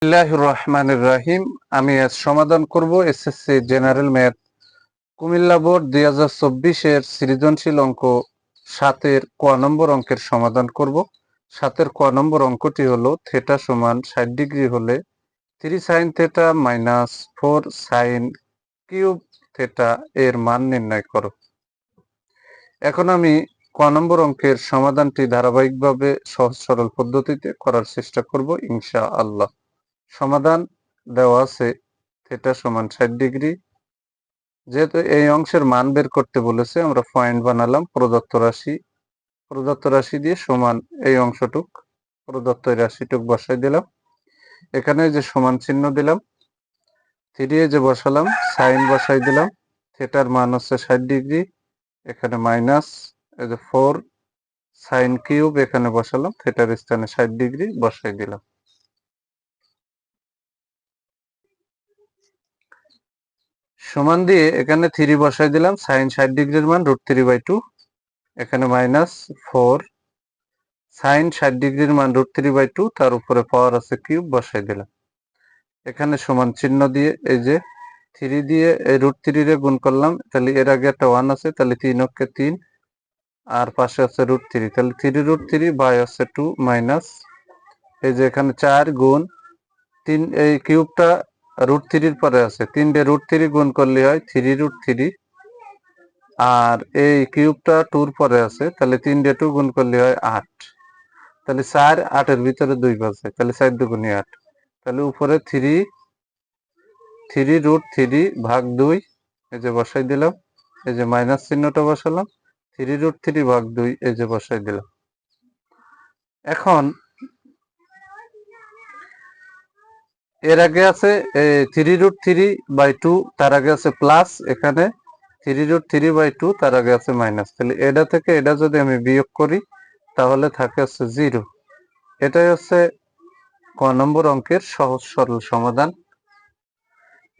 বিসমিল্লাহির রহমানির রহিম। আমি আজ সমাধান করব SSC general math Comilla board 2024 এর সৃজনশীল অঙ্ক 7 ক নম্বর অঙ্কের সমাধান করব। 7 ক নম্বর অঙ্কটি হলো থিটা সমান 60 ডিগ্রি হলে 3 sin theta minus 4 sin cube theta এর মান নির্ণয় করো। এখন আমি ক নম্বর অঙ্কের সমাধানটি ধারাবাহিকভাবে সহজ সরল পদ্ধতিতে করার চেষ্টা করব ইনশাআল্লাহ। সমাধান দেওয়া আছে থিটা সমান 60 ডিগ্রি। যেহেতু এই অংশের মান বের করতে বলেছে, আমরা পয়েন্ট বানালাম। প্রদত্ত রাশি দিয়ে সমান এই অংশটুক প্রদত্ত রাশিটুক বসাই দিলাম। এখানে যে সমান চিহ্ন দিলাম, 3 যে বসালাম, সাইন বসাই দিলাম। থিটার মান হচ্ছে 60 ডিগ্রি, এখানে মাইনাস এই যে 4 সাইন কিউব এখানে বসালাম, থিটার স্থানে 60 ডিগ্রি বসাই দিলাম। সমান দিয়ে এখানে 3 বসাই দিলাম, সাইন 60 ডিগ্রির মান √3/2, এখানে মাইনাস 4 সাইন 60 ডিগ্রির মান √3/2, তার উপরে পাওয়ার আছে কিউব বসাই দিলাম। এখানে সমান চিহ্ন দিয়ে এই যে 3 দিয়ে এই √3 রে গুণ করলাম, তাহলে এর আগে একটা 1 আছে, তাহলে 3 অক্ষে 3 আর পাশে আছে √3, তাহলে 3√3 বাই আছে 2 মাইনাস এই যে এখানে 4 গুণ 3, এই কিউবটা √3 পরে আছে, 3 দিয়ে √3 গুণ করলে হয় 3√3, আর এই কিউবটা 2 পরে আছে, তাহলে 3 দিয়ে 2 গুণ করলে হয় 8, তাহলে 4 8 এর ভিতরে 2 পাচ্ছে, তাহলে 4 দুগুণে 8, তাহলে উপরে 3√3 ভাগ 2 এই যে বসাই দিলাম, এই যে মাইনাস চিহ্নটা বসালাম, 3√3 ভাগ 2 এই যে বসাই দিলাম। এখন এর আগে আছে 3√3/2, তার আগে আছে প্লাস, এখানে 3√3/2 তার আগে আছে মাইনাস, তাহলে এটা থেকে এটা যদি আমি বিয়োগ করি তাহলে থাকে হচ্ছে 0। এটাই হচ্ছে ক নম্বর অঙ্কের সহজ সরল সমাধান।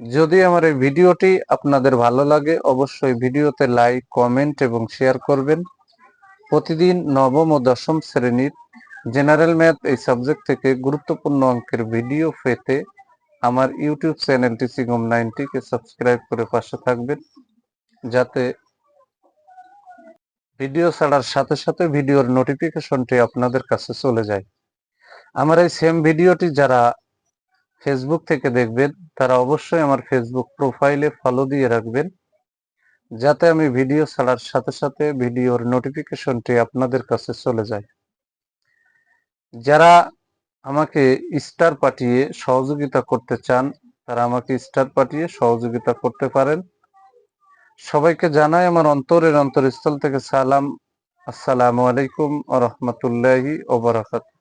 যদি আমার এই ভিডিওটি আপনাদের ভালো লাগে, অবশ্যই ভিডিওতে লাইক, কমেন্ট এবং শেয়ার করবেন। প্রতিদিন নবম ও দশম শ্রেণীর জেনারেল ম্যাথ এই সাবজেক্ট থেকে গুরুত্বপূর্ণ অঙ্কের ভিডিও পেতে আমার ইউটিউব চ্যানেল টিচিংহোম 90 কে সাবস্ক্রাইব করে পাশে থাকবেন, যাতে ভিডিও ছাড়ার সাথে সাথে ভিডিওর নোটিফিকেশনটি আপনাদের কাছে চলে যায়। আমার এই সেম ভিডিওটি যারা ফেসবুক থেকে দেখবেন, তারা অবশ্যই আমার ফেসবুক প্রোফাইলে ফলো দিয়ে রাখবেন, যাতে আমি ভিডিও ছাড়ার সাথে সাথে ভিডিওর নোটিফিকেশনটি আপনাদের কাছে চলে যায়। যারা আমাকে স্টার পাঠিয়ে সহযোগিতা করতে চান, তারা আমাকে স্টার পাঠিয়ে সহযোগিতা করতে পারেন। সবাইকে জানাই আমার অন্তরের অন্তরস্থল থেকে সালাম। আসসালামু আলাইকুম ওয়া রাহমাতুল্লাহি ওয়া বারাকাতুহু।